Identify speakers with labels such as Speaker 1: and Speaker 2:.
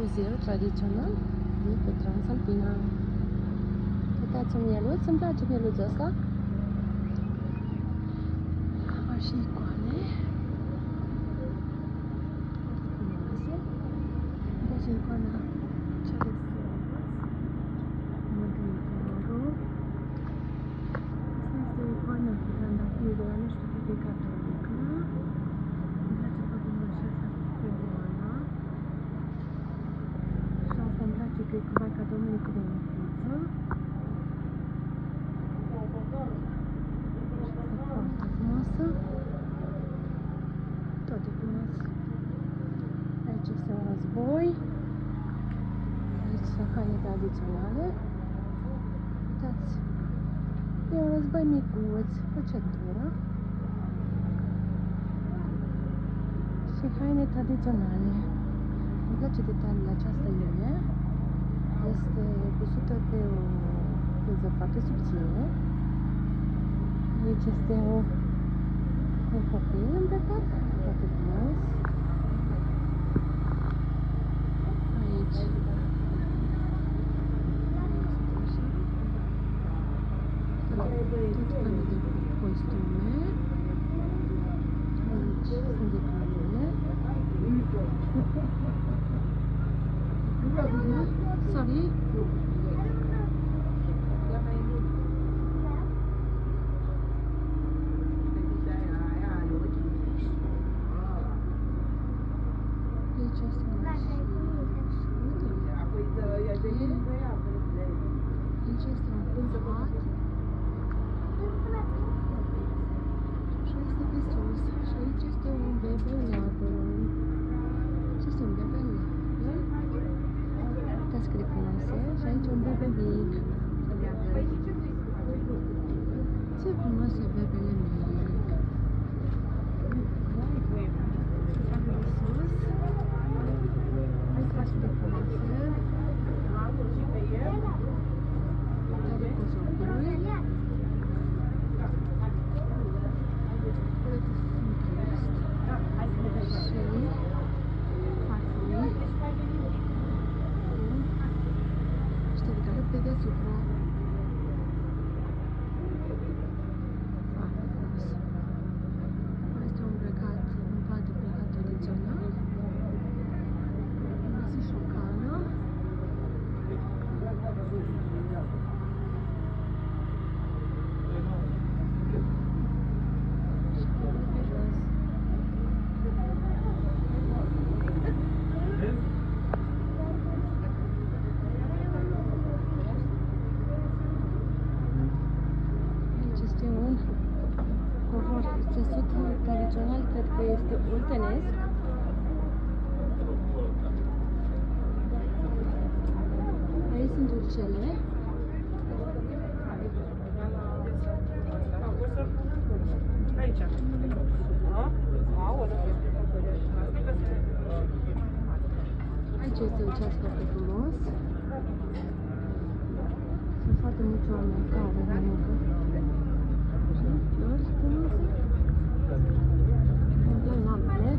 Speaker 1: fuzier tradițional de pe Transalpina. Uitați un mieluț, îmi place mieluțul ăsta. Am și icoane. Frumoase. Deci icoana cea de sus. Mântuitorul. Asta este o icoană cu trandafiri de la nu știu cât de catolică. Îmi place foarte mult și asta cu Febioana. Și asta îmi place că e cu Maica Domnului cu Benediță. Foarte frumoasă. Tot e frumos. Aici este un război. Aici sunt haine tradiționale. Uitați. E un război micuț, cu centură. Și haine tradiționale. Îmi place detaliul această linie. Este cusută pe o priză foarte subțire. Aici este un copil îmbrăcat, foarte frumos. Aici. Tot felul de costume. Aici sunt decorațiile. Sorry. Aici este un pat și este pe sus și aici este un bebeluac. Ce este un bebeluac? Uitați cât de frumoase și aici un bebe mic. Ce frumos e bebele mic. Tradițional, cred că este oltenesc. Aici sunt urcele. Aici. Aici este un ceas foarte frumos. Sunt foarte mulți oameni care mănâncă. Flori frumoase. Lampele.